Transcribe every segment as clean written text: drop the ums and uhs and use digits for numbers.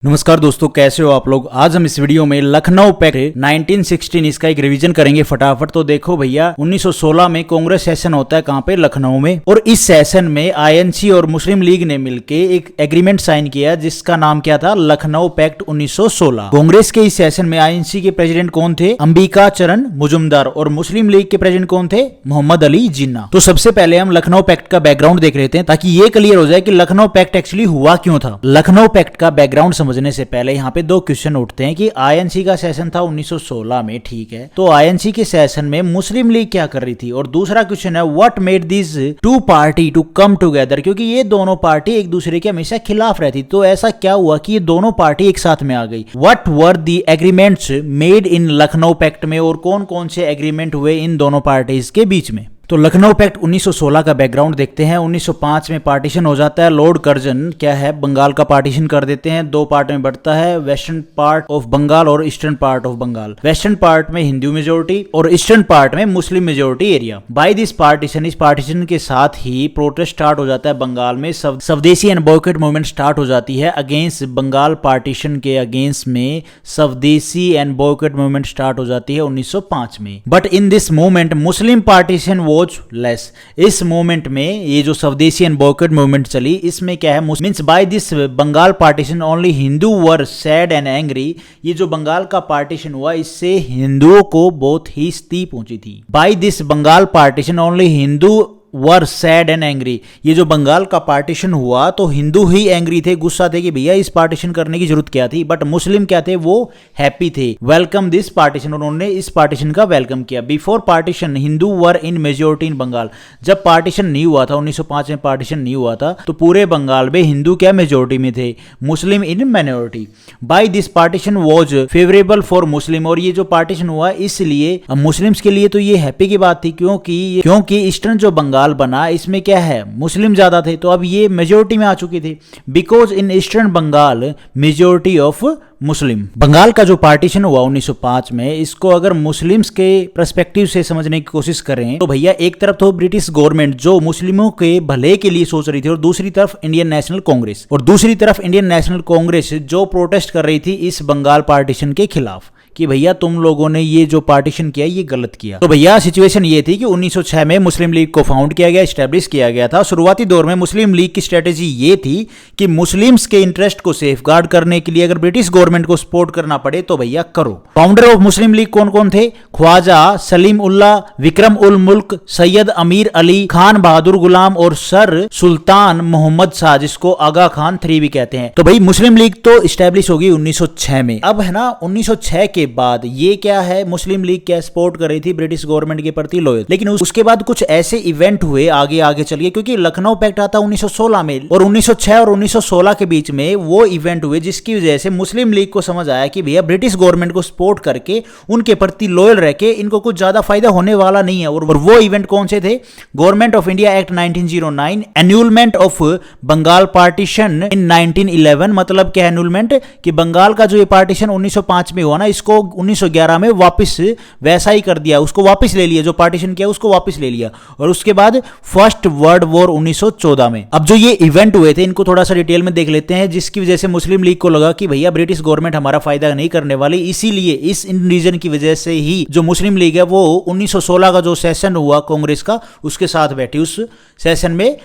नमस्कार दोस्तों, कैसे हो आप लोग। आज हम इस वीडियो में लखनऊ पैक्ट 1916 इसका एक रिवीजन करेंगे फटाफट। तो देखो भैया, 1916 में कांग्रेस सेशन होता है कहाँ पे, लखनऊ में। और इस सेशन में आईएनसी और मुस्लिम लीग ने मिलके एक एग्रीमेंट साइन किया जिसका नाम क्या था, लखनऊ पैक्ट 1916। कांग्रेस के इस सेशन में आईएनसी के प्रेसिडेंट कौन थे, अंबिका चरण मुजुमदार, और मुस्लिम लीग के प्रेसिडेंट कौन थे, मोहम्मद अली जिन्ना। तो सबसे पहले हम लखनऊ पैक्ट का बैकग्राउंड देख लेते हैं ताकि ये क्लियर हो जाए कि लखनऊ पैक्ट एक्चुअली हुआ क्यों था। लखनऊ पैक्ट का बैकग्राउंड समझने से पहले यहाँ पे दो क्वेश्चन उठते हैं कि आईएनसी का सेशन था 1916 में, ठीक है, तो आईएनसी के सेशन में मुस्लिम लीग क्या कर रही थी। और दूसरा क्वेश्चन है, what made this two party to come together, क्योंकि ये दोनों पार्टी एक दूसरे के हमेशा खिलाफ रहती, तो ऐसा क्या हुआ कि ये दोनों पार्टी एक साथ में आ गई। What were the agreements made in Lucknow pact में, और कौन कौन से एग्रीमेंट हुए इन दोनों पार्टीज के बीच में। तो लखनऊ पैक्ट 1916 का बैकग्राउंड देखते हैं। 1905 में पार्टीशन हो जाता है। लॉर्ड कर्जन क्या है, बंगाल का पार्टीशन कर देते हैं, दो पार्ट में बढ़ता है, वेस्टर्न पार्ट ऑफ बंगाल और eastern part of Bengal. Western part में हिंदू मेजोरिटी और ईस्टर्न पार्ट में Muslim majority area. By this partition, इस पार्टीशन के साथ ही प्रोटेस्ट स्टार्ट हो जाता है बंगाल में, स्वदेशी एंड बॉयकॉट मूवमेंट स्टार्ट हो जाती है अगेंस्ट बंगाल पार्टीशन के अगेंस्ट में स्वदेशी एंड बॉयकॉट मूवमेंट स्टार्ट हो जाती है 1905 में। But in this movement Muslim partition less. इस मूवमेंट में ये जो स्वदेशी एंड बॉयकॉट मूवमेंट चली, इसमें क्या है, means by this Bengal partition only Hindu were sad and angry. ये जो बंगाल का पार्टीशन हुआ, इससे हिंदुओं को बहुत ही स्थिति पहुंची थी। By this Bengal partition only Hindu were sad and angry. ये जो बंगाल का पार्टीशन हुआ तो हिंदू ही एंग्री थे, गुस्सा थे कि भैया इस पार्टीशन करने की जरूरत क्या थी। बट मुस्लिम क्या थे, वो हैप्पी थे, वेलकम दिस पार्टीशन, उन्होंने इस पार्टीशन का वेलकम किया। Before partition Hindu were in majority in Bengal. जब पार्टीशन नहीं हुआ था, 1905 में पार्टीशन नहीं हुआ था, तो पूरे बंगाल में हिंदू क्या मेजोरिटी में थे, Muslim in minority. By this partition was favourable for Muslim. और ये जो पार्टीशन हुआ इसलिए मुस्लिम्स के लिए तो ये हैप्पी की बात थी, क्योंकि ईस्टर्न जो बंगाल बना, इसमें क्या है, मुस्लिम ज्यादा थे, तो अब ये मेजोरिटी में आ चुकी थी। Because in eastern Bengal majority of Muslim. Bengal का जो पार्टीशन हुआ 1905 में, इसको अगर मुस्लिम्स के पर्सपेक्टिव से समझने की कोशिश करें तो भैया एक तरफ तो ब्रिटिश गवर्नमेंट जो मुस्लिमों के भले के लिए सोच रही थी, और दूसरी तरफ इंडियन नेशनल कांग्रेस, और दूसरी तरफ इंडियन नेशनल कांग्रेस जो प्रोटेस्ट कर रही थी इस बंगाल पार्टीशन के खिलाफ कि भैया तुम लोगों ने ये जो पार्टीशन किया ये गलत किया। तो भैया सिचुएशन ये थी कि 1906 में मुस्लिम लीग को फाउंड किया गया, एस्टेब्लिश किया गया था। शुरुआती दौर में मुस्लिम लीग की स्ट्रेटेजी ये थी कि मुस्लिम्स के इंटरेस्ट को सेफगार्ड करने के लिए अगर ब्रिटिश गवर्नमेंट को सपोर्ट करना पड़े तो भैया करो। फाउंडर ऑफ मुस्लिम लीग कौन कौन थे, ख्वाजा सलीम उल्लाह, विक्रम उल मुल्क, सैयद अमीर अली, खान बहादुर गुलाम और सर सुल्तान मोहम्मद शाह, जिसको आगा खान 3 भी कहते हैं। तो भाई मुस्लिम लीग तो स्टैब्लिश होगी 1906 में। अब है ना 1906 के बाद ये क्या है, मुस्लिम लीग क्या सपोर्ट कर रही थी ब्रिटिश गवर्नमेंट के प्रति लॉयल, लेकिन उसके बाद कुछ ऐसे इवेंट हुए आगे चलिए, क्योंकि लखनऊ पैक्ट आता 1916 में, और 1906 और 1916 के बीच में वो इवेंट हुए जिसकी वजह से मुस्लिम लीग को समझ आया कि भैया ब्रिटिश गवर्नमेंट को सपोर्ट करके उनके प्रति लॉयल रह के इनको कुछ ज्यादा फायदा होने वाला नहीं है। और वो इवेंट कौन से थे, government of India act 1909, annulment of Bengal partition in 1911। मतलब क्या एन्यूलमेंट, कि बंगाल का जो ये पार्टीशन 1905 में हुआ ना, इसको 1911 में वापस वैसा ही कर दिया, उसको वापस ले लिया, जो पार्टीशन किया उसको वापस ले लिया। और उसके बाद फर्स्ट वर्ल्ड वॉर 1914 में। अब जो ये इवेंट हुए थे इनको थोड़ा सा डिटेल में देख लेते हैं, जिसकी वजह से मुस्लिम लीग को लगा कि भैया ब्रिटिश गवर्नमेंट हमारा फायदा नहीं करने वाली, इसीलिए इस इन रीजन की वजह से ही जो मुस्लिम लीग है वो 1916 का जो सेशन हुआ कांग्रेस का उसके साथ बैठी, उस सेशन में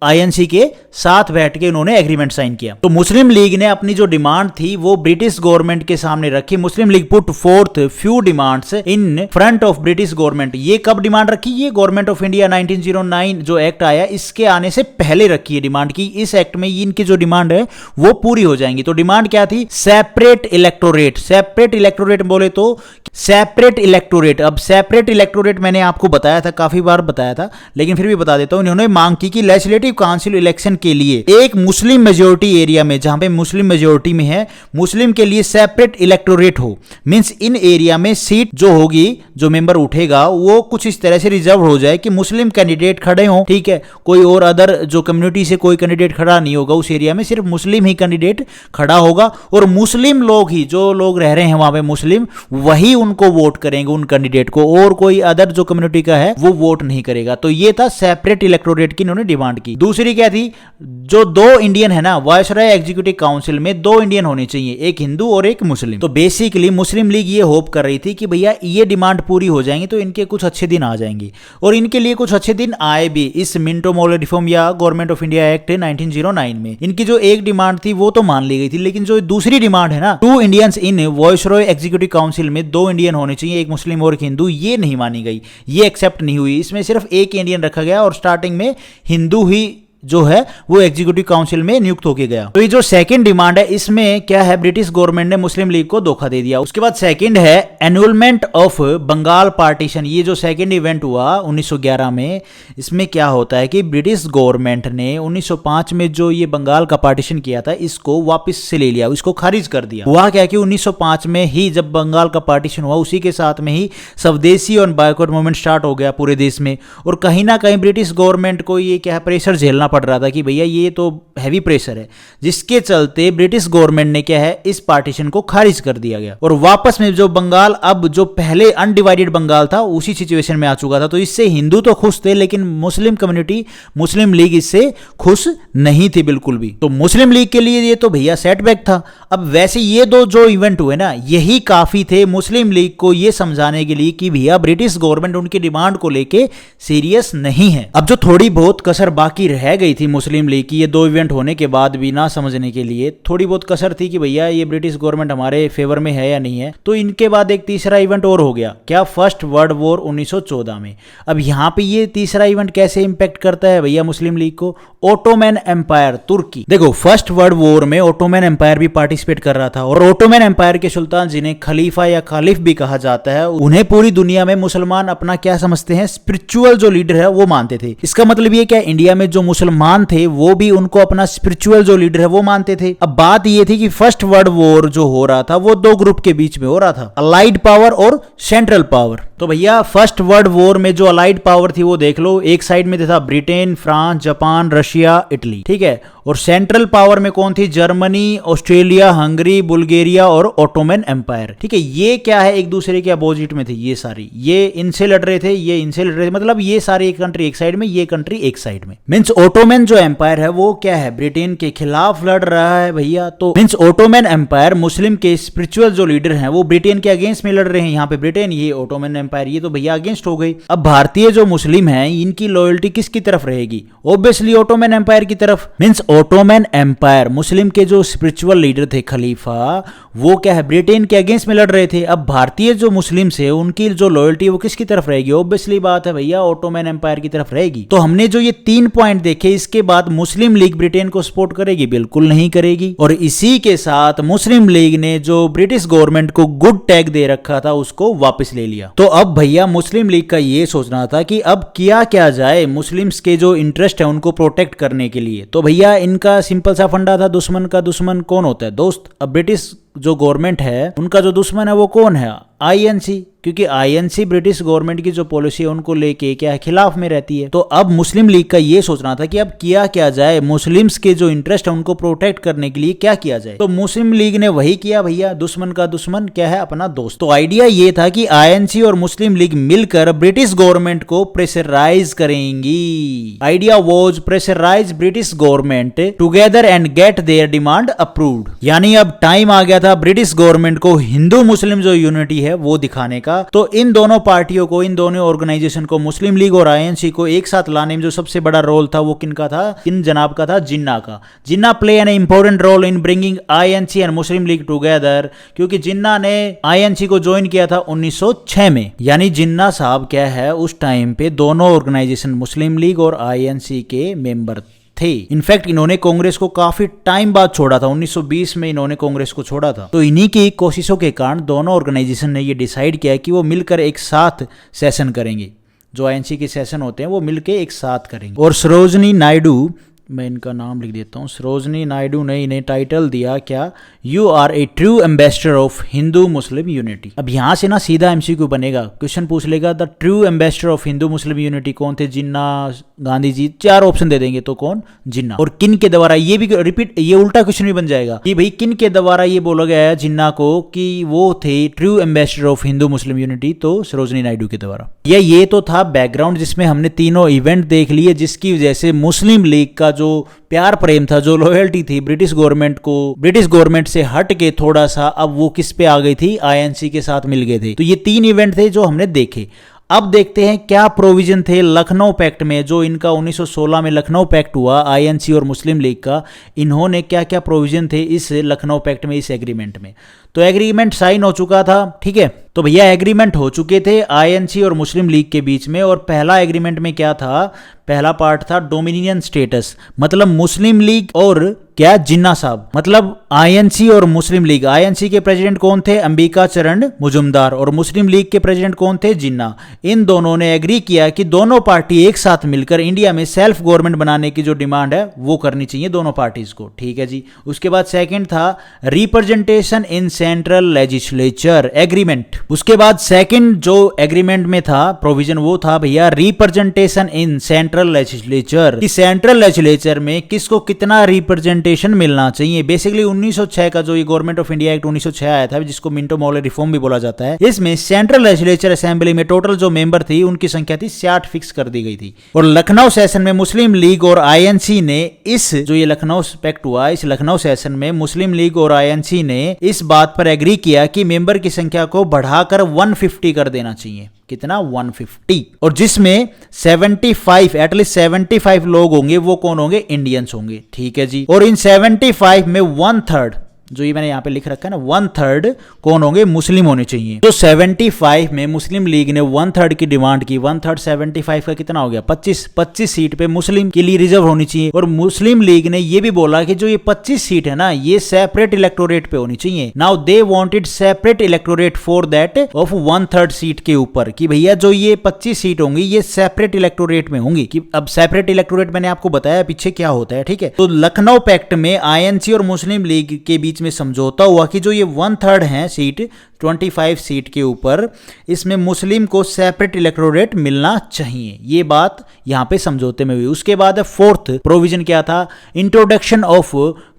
आईएनसी के साथ बैठ के उन्होंने एग्रीमेंट साइन किया। तो मुस्लिम लीग ने अपनी जो डिमांड थी वो ब्रिटिश गवर्नमेंट के सामने रखी। Muslim league put forth few demands in front of British government. ये कब डिमांड रखी, ये गवर्नमेंट ऑफ इंडिया 1909 जो एक्ट आया इसके आने से पहले रखी है डिमांड की। इस एक्ट में इनकी जो डिमांड है वो पूरी हो जाएंगी। तो डिमांड क्या थी, सेपरेट इलेक्टोरेट। सेपरेट इलेक्टोरेट बोले तो सेपरेट इलेक्टोरेट। अब सेपरेट इलेक्टोरेट मैंने आपको बताया था, काफी बार बताया था, लेकिन फिर भी बता देता हूं। इन्होंने मांग की कि लेजिस्लेटिव काउंसिल इलेक्शन के लिए एक मुस्लिम मेजोरिटी एरिया में, जहां पे मुस्लिम मेजोरिटी में है, मुस्लिम के लिए सेपरेट इलेक्टोरेट हो, मींस इन एरिया में सीट जो होगी, जो मेंबर उठेगा वो कुछ इस तरह से रिजर्व हो जाए कि मुस्लिम कैंडिडेट खड़े हों, ठीक है, कोई और अदर जो कम्युनिटी से कोई कैंडिडेट खड़ा नहीं होगा, उस एरिया में सिर्फ मुस्लिम ही कैंडिडेट खड़ा होगा और मुस्लिम लोग ही, जो लोग रह रहे हैं वहां पे मुस्लिम, वही उनको वोट करेंगे उन कैंडिडेट को, और कोई अदर जो कम्युनिटी का है वो वोट नहीं करेगा। तो ये था सेपरेट इलेक्टोरेट की इन्होंने डिमांड की। दूसरी क्या थी, जो 2 इंडियन है ना वायसराय एग्जीक्यूटिव काउंसिल में 2 इंडियन होने चाहिए, एक हिंदू और एक मुस्लिम। तो बेसिकली मुस्लिम लीग ये होप कर रही थी कि भैया ये डिमांड पूरी हो जाएंगी तो इनके कुछ अच्छे दिन आ जाएंगे, और इनके लिए कुछ अच्छे दिन आए भी। इस मिंटो मोर्ले रिफॉर्म या गवर्नमेंट ऑफ इंडिया एक्ट 1909 में इनकी जो एक डिमांड थी वो तो मान ली गई थी, लेकिन जो दूसरी डिमांड है ना, 2 Indians in viceroy executive council में 2 इंडियन होने चाहिए, एक मुस्लिम और एक हिंदू, ये नहीं मानी गई, ये एक्सेप्ट नहीं हुई। इसमें सिर्फ एक इंडियन रखा गया और स्टार्टिंग में हिंदू ही जो है वो एग्जीक्यूटिव काउंसिल में नियुक्त होके गया। तो ये जो सेकंड डिमांड है इसमें क्या है, ब्रिटिश गवर्नमेंट ने मुस्लिम लीग को धोखा दे दिया। उसके बाद सेकंड है एनुअलमेंट ऑफ बंगाल पार्टीशन। ये जो सेकंड इवेंट हुआ 1911 में, इसमें क्या होता है कि ब्रिटिश गवर्नमेंट ने 1905 में जो ये बंगाल का पार्टीशन किया था इसको वापस से ले लिया, इसको खारिज कर दिया। हुआ क्या कि 1905 में ही जब बंगाल का पार्टीशन हुआ उसी के साथ में ही स्वदेशी और बायकॉट मूवमेंट स्टार्ट हो गया पूरे देश में, और कहीं ना कहीं ब्रिटिश गवर्नमेंट को ये क्या प्रेशर झेलना पड़ रहा था कि भैया ये तो हैवी प्रेशर है, जिसके चलते ब्रिटिश गवर्नमेंट ने क्या है इस पार्टीशन को खारिज कर दिया गया, और वापस में जो बंगाल अब जो पहले अनडिवाइडेड बंगाल था उसी सिचुएशन में आ चुका था। तो इससे हिंदू तो खुश थे, लेकिन मुस्लिम कम्युनिटी, मुस्लिम लीग इससे खुश नहीं थी बिल्कुल भी। तो मुस्लिम लीग के लिए ये तो भैया सेटबैक था। अब वैसे ये 2 जो इवेंट हुए ना यही काफी थे मुस्लिम लीग को ये समझाने के लिए कि भैया ब्रिटिश गवर्नमेंट उनकी डिमांड को लेके सीरियस नहीं है। अब जो थोड़ी बहुत कसर बाकी रह गई थी मुस्लिम लीग की ये 2 इवेंट होने के बाद भी ना समझने के लिए, थोड़ी बहुत कसर थी कि भैया ये ब्रिटिश गवर्नमेंट हमारे फेवर में है या नहीं है। तो इनके बाद एक तीसरा इवेंट और हो गया, क्या, फर्स्ट वर्ल्ड वॉर 1914 में। अब यहां पे ये तीसरा इवेंट कैसे इंपैक्ट करता है भैया मुस्लिम लीग को, ओटोमन एम्पायर तुर्की। देखो फर्स्ट वर्ल्ड वॉर में ओटोमन एम्पायर भी पार्टिसिपेट कर रहा था, और ओटोमन एम्पायर के सुल्तान जिन्हें खलीफा या खालिफ भी कहा जाता है, उन्हें पूरी दुनिया में मुसलमान अपना क्या समझते हैं, स्पिरिचुअल जो लीडर है वो मानते थे। इसका मतलब ये क्या, इंडिया में जो मुसलमान थे वो भी उनको अपना स्पिरिचुअल जो लीडर है वो मानते थे। अब बात ये थी कि फर्स्ट वर्ल्ड वॉर जो हो रहा था वो 2 ग्रुप के बीच में हो रहा था, अलाइड पावर और सेंट्रल पावर। तो भैया फर्स्ट वर्ल्ड वॉर में जो अलाइड पावर थी वो देख लो, एक साइड में था Britain, France, Japan, Russia, Italy, ठीक है, और सेंट्रल पावर में कौन थी, जर्मनी, ऑस्ट्रेलिया, हंगरी, बुल्गारिया और ओटोमन एम्पायर, ठीक है। ये क्या है, एक दूसरे के अपोजिट में थे ये सारी, ये इनसे लड़ रहे थे, ये इनसे लड़ रहे थे, मतलब ये सारी एक कंट्री एक साइड में, ये कंट्री एक साइड में। मींस ओटोमन जो एम्पायर है वो क्या है, ब्रिटेन के खिलाफ लड़ रहा है भैया। तो मींस ओटोमन एम्पायर, मुस्लिम के स्पिरिचुअल जो लीडर हैं वो ब्रिटेन के अगेंस्ट में लड़ रहे हैं, यहाँ पे ब्रिटेन, ये ओटोमन एम्पायर, ये तो भैया अगेंस्ट हो गई। अब भारतीय जो मुस्लिम हैं इनकी लॉयल्टी किसकी तरफ रहेगी, ऑब्वियसली ओटोमन एम्पायर की तरफ। मींस ओटोमन एम्पायर, मुस्लिम के जो स्पिरिचुअल लीडर थे खलीफा, वो क्या है ब्रिटेन के अगेंस्ट में लड़ रहे थे। अब भारतीय जो मुस्लिम है उनकी जो लॉयल्टी वो किसकी तरफ रहेगी, ऑब्वियसली बात है भैया ओटोमन एम्पायर की तरफ रहेगी। तो हमने जो ये 3 पॉइंट देखे, इसके बाद मुस्लिम लीग ब्रिटेन को सपोर्ट करेगी, बिल्कुल नहीं करेगी। और इसी के साथ मुस्लिम लीग ने जो ब्रिटिश गवर्नमेंट को गुड टैग दे रखा था उसको वापस ले लिया। तो अब भैया मुस्लिम लीग का ये सोचना था कि अब किया क्या जाए मुस्लिम्स के जो इंटरेस्ट है उनको प्रोटेक्ट करने के लिए। तो भैया इनका सिंपल सा फंडा था, दुश्मन का दुश्मन कौन होता है, दोस्त। अब ब्रिटिश जो गवर्नमेंट है उनका जो दुश्मन है वो कौन है, आईएनसी, क्योंकि आईएनसी ब्रिटिश गवर्नमेंट की जो पॉलिसी है उनको लेके क्या है, खिलाफ में रहती है। तो अब मुस्लिम लीग का ये सोचना था कि अब किया क्या जाए, मुस्लिम्स के जो इंटरेस्ट है उनको प्रोटेक्ट करने के लिए क्या किया जाए। तो मुस्लिम लीग ने वही किया भैया, दुश्मन का दुश्मन क्या है, अपना दोस्त। तो आइडिया ये था कि आईएनसी और मुस्लिम लीग मिलकर ब्रिटिश गवर्नमेंट को प्रेशराइज करेंगी। Idea was pressurize British government together and get their demand approved. यानी अब टाइम आ गया था ब्रिटिश गवर्नमेंट को हिंदू मुस्लिम जो यूनिटी है वो दिखाने का। तो इन दोनों पार्टियों को, इन दोनों ऑर्गेनाइजेशन को, मुस्लिम लीग और आईएनसी को एक साथ लाने में जो सबसे बड़ा रोल था वो किनका था, इन जनाब का था, जिन्ना का। Jinnah play an important role in bringing INC and Muslim league together, क्योंकि जिन्ना ने आईएनसी को ज्वाइन किया था 1906 में। यानी जिन्ना साहब क्या है उस टाइम पे दोनों ऑर्गेनाइजेशन मुस्लिम लीग और आईएनसी के मेंबर थे। इनफैक्ट इन्होंने कांग्रेस को काफी टाइम बाद छोड़ा था, 1920 में इन्होंने कांग्रेस को छोड़ा था। तो इन्हीं की कोशिशों के कारण दोनों ऑर्गेनाइजेशन ने ये डिसाइड किया कि वो मिलकर एक साथ सेशन करेंगे, जो आईएनसी के सेशन होते हैं वो मिलकर एक साथ करेंगे। और सरोजनी नायडू मैं इनका नाम लिख देता हूँ, सरोजनी नायडू ने इन्हें टाइटल दिया क्या, you are a true ambassador of Hindu Muslim unity. अब यहाँ से ना सीधा एमसीक्यू बनेगा, क्वेश्चन पूछ लेगा the true ambassador of Hindu Muslim unity कौन थे, जिन्ना, गांधी जी, 4 ऑप्शन दे देंगे तो कौन, जिन्ना। और किन के द्वारा, ये भी रिपीट, ये उल्टा क्वेश्चन भी बन जाएगा कि भाई किन के द्वारा ये बोला गया है जिन्ना को कि वो थे true ambassador of Hindu Muslim unity, तो सरोजनी नायडू के द्वारा। ये तो था बैकग्राउंड जिसमें हमने तीनों इवेंट देख लिए, जिसकी वजह से मुस्लिम लीग का जो प्यार प्रेम था, जो लॉयल्टी थी ब्रिटिश गवर्नमेंट से हट के थोड़ा सा अब वो किस पे आ गई थी, आईएनसी के साथ मिल गए थे। तो ये 3 इवेंट थे जो हमने देखे। अब देखते हैं क्या प्रोविजन थे लखनऊ पैक्ट में, जो इनका 1916 में लखनऊ पैक्ट हुआ आईएनसी और मुस्लिम लीग का, इन्होंने क्या क्या प्रोविजन थे इस लखनऊ पैक्ट में, इस एग्रीमेंट में। तो एग्रीमेंट साइन हो चुका था, ठीक है। तो भैया एग्रीमेंट हो चुके थे आईएनसी और मुस्लिम लीग के बीच में। और पहला एग्रीमेंट में क्या था, पहला पार्ट था डोमिनियन स्टेटस, मतलब मुस्लिम लीग और क्या, जिन्ना साहब, मतलब आईएनसी और मुस्लिम लीग। आईएनसी के प्रेसिडेंट कौन थे, अंबिका चरण मुजुमदार, और मुस्लिम लीग के प्रेसिडेंट कौन थे, जिन्ना। इन दोनों ने एग्री किया कि दोनों पार्टी एक साथ मिलकर इंडिया में सेल्फ गवर्नमेंट बनाने की जो डिमांड है वो करनी चाहिए दोनों पार्टीज को, ठीक है जी। उसके बाद सेकंड था representation in central legislature agreement. उसके बाद सेकंड जो एग्रीमेंट में था प्रोविजन, वो था भैया रिप्रेजेंटेशन इन सेंट्रल लेजिस्लेचर, कि सेंट्रल लेजिस्लेचर में किसको कितना रिप्रेजेंटेशन मिलना चाहिए। बेसिकली 1906 का जो ये गवर्नमेंट ऑफ इंडिया एक्ट 1906 आया था, जिसको मिंटो मॉर्ले रिफॉर्म भी बोला जाता है, इसमें सेंट्रल लेजिस्लेचर असेंबली में टोटल जो मेंबर थी उनकी संख्या थी 60 फिक्स कर दी गई थी। और लखनऊ सेशन में मुस्लिम लीग और आईएनसी ने इस जो ये लखनऊ पैक्ट हुआ, इस लखनऊ सेशन में मुस्लिम लीग और आईएनसी ने इस बात पर एग्री किया कि मेंबर की संख्या को बढ़ाकर 150 कर देना चाहिए। कितना, 150। और जिसमें 75 एटलीस्ट 75 लोग होंगे, वो कौन होंगे, इंडियंस होंगे, ठीक है जी। और इन 75 में 1/3, जो ये मैंने यहाँ पे लिख रखा है ना, 1/3 कौन होंगे, मुस्लिम होने चाहिए। तो 75 में मुस्लिम लीग ने 1/3 की डिमांड की। 1/3 75 का कितना हो गया, 25 सीट पे मुस्लिम के लिए रिजर्व होनी चाहिए। और मुस्लिम लीग ने ये भी बोला कि जो ये 25 सीट है ना, ये सेपरेट इलेक्टोरेट पे होनी चाहिए। Now they wanted separate electorate for that of 1/3 seat के ऊपर, कि भैया जो ये 25 सीट होंगी ये सेपरेट इलेक्टोरेट में होंगी। कि अब सेपरेट इलेक्टोरेट मैंने आपको बताया पीछे क्या होता है, ठीक है। तो लखनऊ पैक्ट में आईएनसी और मुस्लिम लीग के बीच में समझौता हुआ कि जो ये 1/3 है सीट, 25 सीट के ऊपर, इसमें मुस्लिम को सेपरेट इलेक्टोरेट मिलना चाहिए। ये बात यहां पे समझौते में हुई। उसके बाद फोर्थ प्रोविजन क्या था, इंट्रोडक्शन ऑफ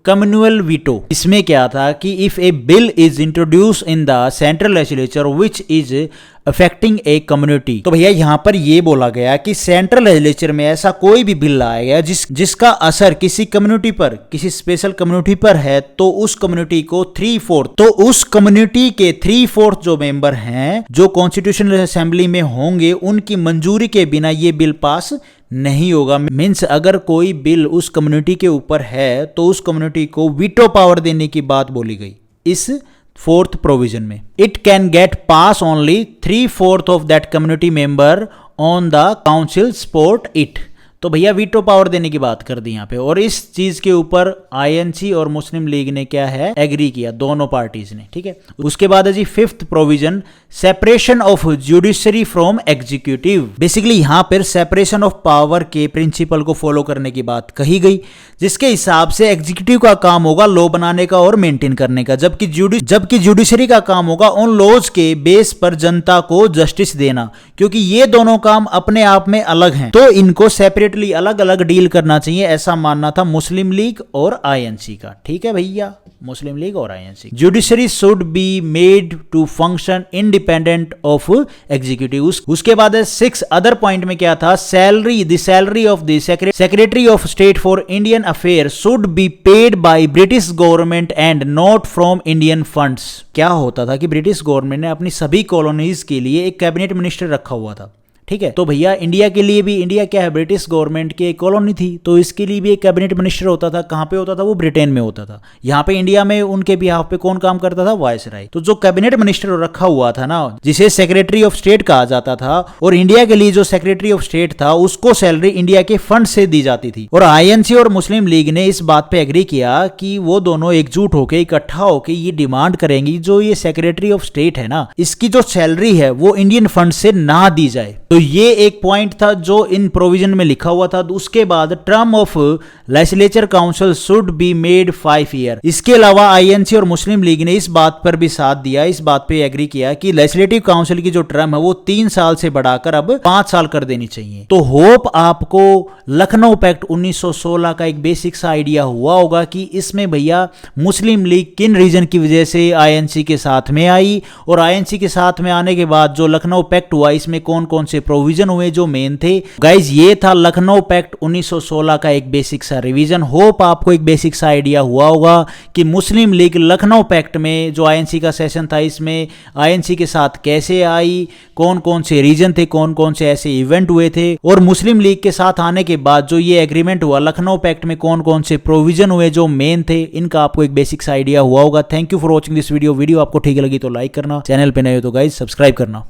कम्युनल वीटो। इसमें क्या था कि if A bill is introduce in the central legislature which is affecting a community, तो भैया यहां पर यह बोला गया कि सेंट्रल लेजिस्लेचर में ऐसा कोई भी बिल लाया गया जिसका असर किसी कम्युनिटी पर, किसी स्पेशल कम्युनिटी पर है, तो उस कम्युनिटी को 3/4, तो उस कम्युनिटी के 3/4 जो मेंबर हैं जो कॉन्स्टिट्यूशनल असेंबली में होंगे, उनकी मंजूरी के बिना यह बिल पास नहीं होगा। मीन्स अगर कोई बिल उस कम्युनिटी के ऊपर है तो उस कम्युनिटी को वीटो पावर देने की बात बोली गई इस फोर्थ प्रोविजन में। It can get pass only 3/4 of that community member on the council support it. तो भैया वीटो पावर देने की बात कर दी यहाँ पे। और इस चीज के ऊपर आईएनसी और मुस्लिम लीग ने क्या है, एग्री किया, दोनों पार्टीज ने, ठीक है। उसके बाद है जी fifth provision, separation of judiciary from executive. Basically यहाँ पर सेपरेशन ऑफ पावर के प्रिंसिपल को फॉलो करने की बात कही गई, जिसके हिसाब से एग्जीक्यूटिव का काम होगा लॉ बनाने का और मेंटेन करने का, जबकि जुडिशरी का काम होगा उन लॉज के बेस पर जनता को जस्टिस देना। क्योंकि ये दोनों काम अपने आप में अलग हैं, तो इनको सेपरेटली अलग अलग डील करना चाहिए, ऐसा मानना था मुस्लिम लीग और आईएनसी का, ठीक है भैया, मुस्लिम लीग और INC. Judiciary should be made to function independent of executive. उसके बाद 6 अदर पॉइंट में क्या था, salary of the secretary of state for Indian affair should be paid by British government and not from Indian funds. क्या होता था कि British government ने अपनी सभी कॉलोनीज के लिए एक कैबिनेट मिनिस्टर रखा हुआ था, ठीक है। तो भैया इंडिया के लिए भी, इंडिया क्या है, ब्रिटिश गवर्नमेंट की एक कॉलोनी थी, तो इसके लिए भी एक कैबिनेट मिनिस्टर होता था। कहां पे होता था, वो ब्रिटेन में होता था। यहाँ पे इंडिया में उनके बिहाफ पे कौन काम करता था, वायसराय। तो जो कैबिनेट मिनिस्टर रखा हुआ था ना, जिसे सेक्रेटरी ऑफ स्टेट कहा जाता था, और इंडिया के लिए जो सेक्रेटरी ऑफ स्टेट था उसको सैलरी इंडिया के फंड से दी जाती थी। और आईएनसी और मुस्लिम लीग ने इस बात पे एग्री किया कि वो दोनों एकजुट होकर, इकट्ठा होकर ये डिमांड करेंगी जो ये सेक्रेटरी ऑफ स्टेट है ना, इसकी जो सैलरी है वो इंडियन फंड से ना दी जाए। तो तो ये एक पॉइंट था जो इन प्रोविजन में लिखा हुआ था। उसके बाद term of legislature council should be made 5 year. इसके अलावा आईएनसी और मुस्लिम लीग ने इस बात पर भी साथ दिया, इस बात पे एग्री किया कि लेजिस्लेटिव काउंसिल की जो टर्म है वो 3 साल से बढ़ाकर अब 5 साल कर देनी चाहिए। तो होप आपको लखनऊ पैक्ट 1916 का एक बेसिक सा आइडिया हुआ होगा कि इसमें भैया मुस्लिम लीग किन रीजन की वजह से आईएनसी के साथ में आई, और आईएनसी के साथ में आने के बाद जो लखनऊ पैक्ट हुआ इसमें कौन कौन से प्रोविजन हुए जो मेन थे। गाइज ये था लखनऊ पैक्ट 1916 का एक बेसिक सा रिवीजन। होप आपको एक बेसिक सा आइडिया हुआ होगा कि मुस्लिम लीग लखनऊ पैक्ट में जो आईएनसी का सेशन था इसमें आईएनसी के साथ कैसे आई, कौन कौन से रीजन थे, कौन कौन से ऐसे इवेंट हुए थे, और मुस्लिम लीग के साथ आने के बाद जो ये एग्रीमेंट हुआ लखनऊ पैक्ट में कौन कौन से प्रोविजन हुए जो मेन थे, इनका आपको एक बेसिक सा आइडिया हुआ होगा। Thank you for watching this video. Video आपको ठीक लगी तो लाइक करना, चैनल पे नए हो तो गाइज सब्सक्राइब करना।